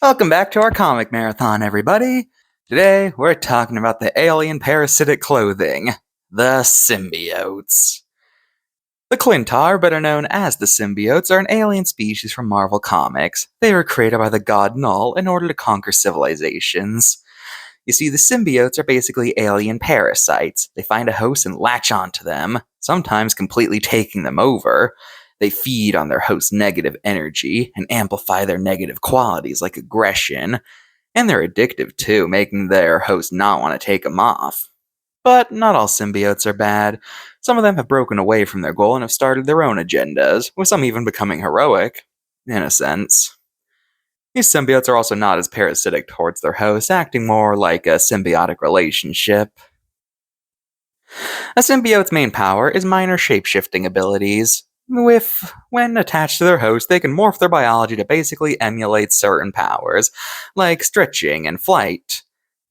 Welcome back to our comic marathon, everybody. Today, we're talking about the alien parasitic clothing, the symbiotes. The Clintar, better known as the symbiotes, are an alien species from Marvel Comics. They were created by the god Null in order to conquer civilizations. You see, the symbiotes are basically alien parasites. They find a host and latch onto them, sometimes completely taking them over. They feed on their host's negative energy and amplify their negative qualities like aggression, and they're addictive too, making their host not want to take them off. But not all symbiotes are bad. Some of them have broken away from their goal and have started their own agendas, with some even becoming heroic, in a sense. These symbiotes are also not as parasitic towards their hosts, acting more like a symbiotic relationship. A symbiote's main power is minor shape-shifting abilities. When attached to their host, they can morph their biology to basically emulate certain powers, like stretching and flight.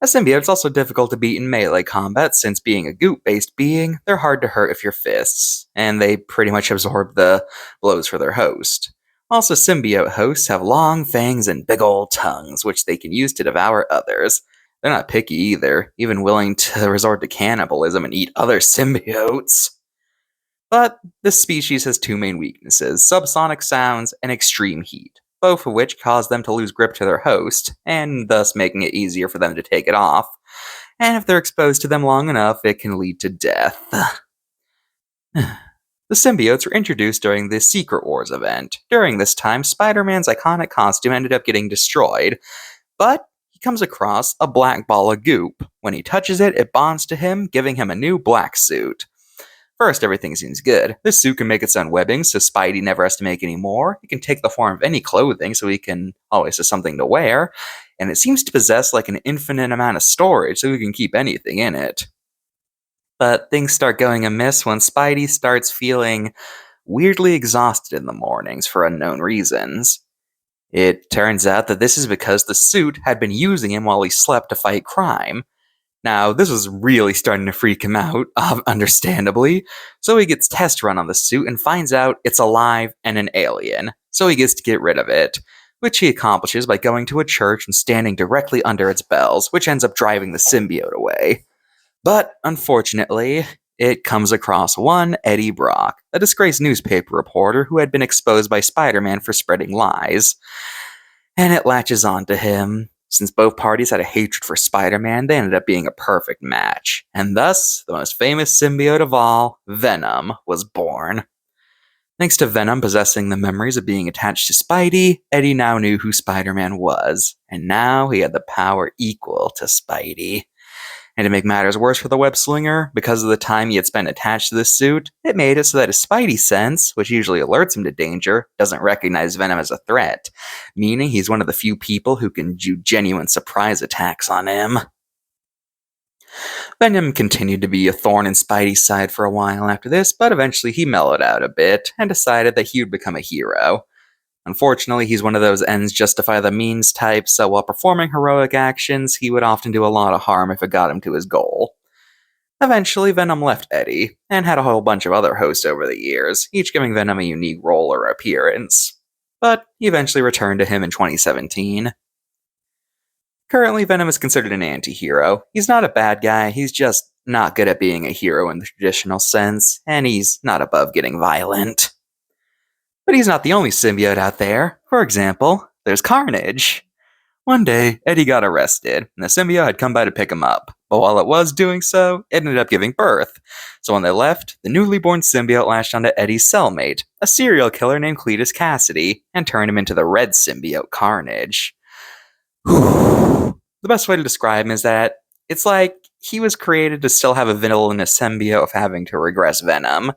A symbiote's also difficult to beat in melee combat since being a goop-based being, they're hard to hurt with your fists, and they pretty much absorb the blows for their host. Also, symbiote hosts have long fangs and big old tongues, which they can use to devour others. They're not picky either, even willing to resort to cannibalism and eat other symbiotes. But this species has two main weaknesses: subsonic sounds and extreme heat, both of which cause them to lose grip to their host, and thus making it easier for them to take it off. And if they're exposed to them long enough, it can lead to death. The symbiotes were introduced during the Secret Wars event. During this time, Spider-Man's iconic costume ended up getting destroyed, but he comes across a black ball of goop. When he touches it, it bonds to him, giving him a new black suit. First, everything seems good. This suit can make its own webbing, so Spidey never has to make any more. It can take the form of any clothing, so he can always have something to wear. And it seems to possess like an infinite amount of storage, so he can keep anything in it. But things start going amiss when Spidey starts feeling weirdly exhausted in the mornings for unknown reasons. It turns out that this is because the suit had been using him while he slept to fight crime. Now, this was really starting to freak him out, understandably, so he gets test run on the suit and finds out it's alive and an alien, so he gets to get rid of it, which he accomplishes by going to a church and standing directly under its bells, which ends up driving the symbiote away. But, unfortunately, it comes across one Eddie Brock, a disgraced newspaper reporter who had been exposed by Spider-Man for spreading lies. And it latches onto him. Since both parties had a hatred for Spider-Man, they ended up being a perfect match. And thus, the most famous symbiote of all, Venom, was born. Thanks to Venom possessing the memories of being attached to Spidey, Eddie now knew who Spider-Man was. And now he had the power equal to Spidey. And to make matters worse for the web slinger, because of the time he had spent attached to this suit, it made it so that his Spidey sense, which usually alerts him to danger, doesn't recognize Venom as a threat, meaning he's one of the few people who can do genuine surprise attacks on him. Venom continued to be a thorn in Spidey's side for a while after this, but eventually he mellowed out a bit and decided that he would become a hero. Unfortunately, he's one of those ends justify the means types, so while performing heroic actions, he would often do a lot of harm if it got him to his goal. Eventually, Venom left Eddie, and had a whole bunch of other hosts over the years, each giving Venom a unique role or appearance. But he eventually returned to him in 2017. Currently, Venom is considered an anti-hero. He's not a bad guy, he's just not good at being a hero in the traditional sense, and he's not above getting violent. But he's not the only symbiote out there. For example, there's Carnage. One day, Eddie got arrested, and the symbiote had come by to pick him up. But while it was doing so, it ended up giving birth. So when they left, the newly born symbiote latched onto Eddie's cellmate, a serial killer named Cletus Cassidy, and turned him into the red symbiote Carnage. The best way to describe him is that it's like he was created to still have a villainous symbiote of having to regress Venom.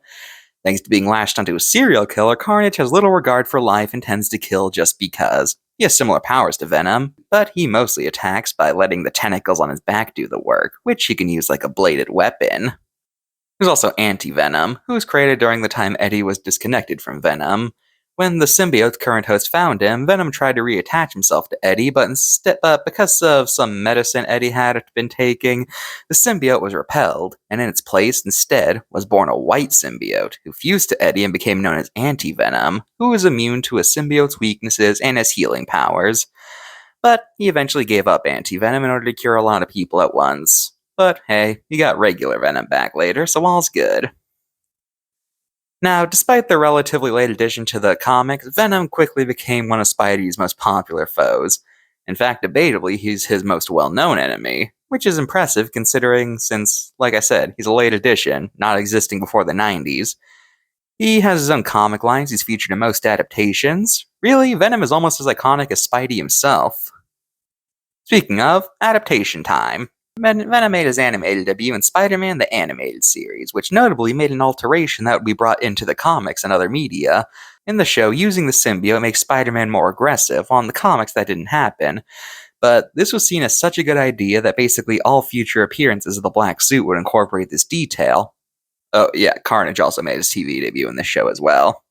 Thanks to being lashed onto a serial killer, Carnage has little regard for life and tends to kill just because. He has similar powers to Venom, but he mostly attacks by letting the tentacles on his back do the work, which he can use like a bladed weapon. There's also Anti-Venom, who was created during the time Eddie was disconnected from Venom. When the symbiote's current host found him, Venom tried to reattach himself to Eddie, but because of some medicine Eddie had been taking, the symbiote was repelled, and in its place, instead, was born a white symbiote, who fused to Eddie and became known as Anti-Venom, who is immune to a symbiote's weaknesses and has healing powers. But he eventually gave up anti-venom in order to cure a lot of people at once. But hey, he got regular venom back later, so all's good. Now, despite the relatively late addition to the comics, Venom quickly became one of Spidey's most popular foes. In fact, debatably, he's his most well-known enemy, which is impressive considering since, like I said, he's a late addition, not existing before the 90s. He has his own comic lines he's featured in most adaptations. Really, Venom is almost as iconic as Spidey himself. Speaking of, adaptation time. Venom made his animated debut in Spider-Man the Animated Series, which notably made an alteration that would be brought into the comics and other media. In the show, using the symbiote makes Spider-Man more aggressive. On the comics, that didn't happen. But this was seen as such a good idea that basically all future appearances of the black suit would incorporate this detail. Oh, yeah, Carnage also made his TV debut in this show as well.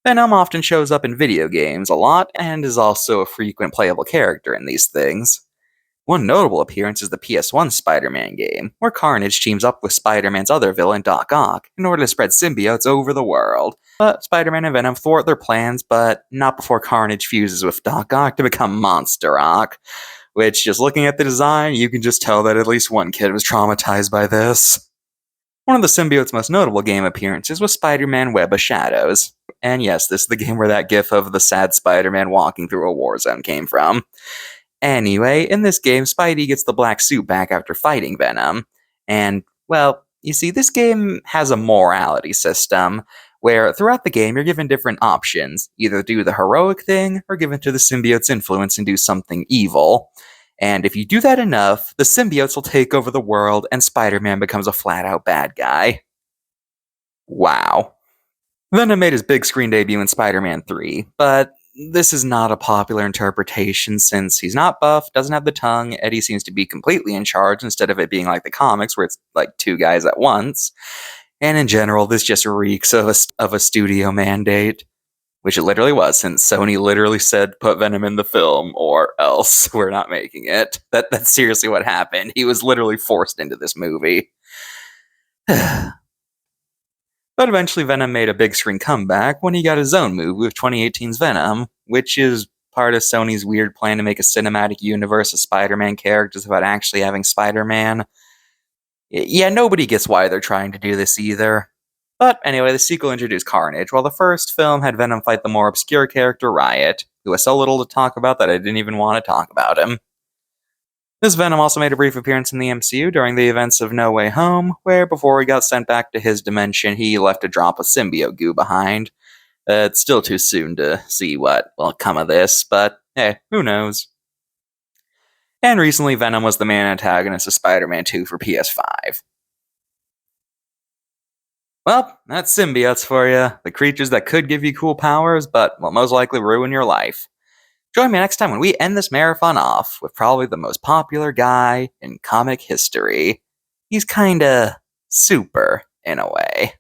Venom often shows up in video games a lot, and is also a frequent playable character in these things. One notable appearance is the PS1 Spider-Man game, where Carnage teams up with Spider-Man's other villain, Doc Ock, in order to spread symbiotes over the world. But Spider-Man and Venom thwart their plans, but not before Carnage fuses with Doc Ock to become Monster Ock. Which, just looking at the design, you can just tell that at least one kid was traumatized by this. One of the symbiote's most notable game appearances was Spider-Man Web of Shadows. And yes, this is the game where that gif of the sad Spider-Man walking through a war zone came from. Anyway, in this game, Spidey gets the black suit back after fighting Venom. And, well, you see, this game has a morality system, where throughout the game you're given different options, either do the heroic thing, or give in to the symbiote's influence and do something evil. And if you do that enough, the symbiotes will take over the world, and Spider-Man becomes a flat-out bad guy. Wow. Venom made his big screen debut in Spider-Man 3, but this is not a popular interpretation since he's not buff, doesn't have the tongue, Eddie seems to be completely in charge instead of it being like the comics where it's like two guys at once. And in general, this just reeks of a studio mandate, which it literally was, since Sony literally said put Venom in the film or else we're not making it. That's seriously what happened. He was literally forced into this movie. But eventually Venom made a big screen comeback when he got his own movie with 2018's Venom, which is part of Sony's weird plan to make a cinematic universe of Spider-Man characters without actually having Spider-Man. Yeah, nobody gets why they're trying to do this either. But anyway, the sequel introduced Carnage, while the first film had Venom fight the more obscure character Riot, who has so little to talk about that I didn't even want to talk about him. This Venom also made a brief appearance in the MCU during the events of No Way Home, where before he got sent back to his dimension, he left a drop of symbiote goo behind. It's still too soon to see what will come of this, but hey, who knows. And recently, Venom was the main antagonist of Spider-Man 2 for PS5. Well, that's symbiotes for you. The creatures that could give you cool powers, but will most likely ruin your life. Join me next time when we end this marathon off with probably the most popular guy in comic history. He's kinda super, in a way.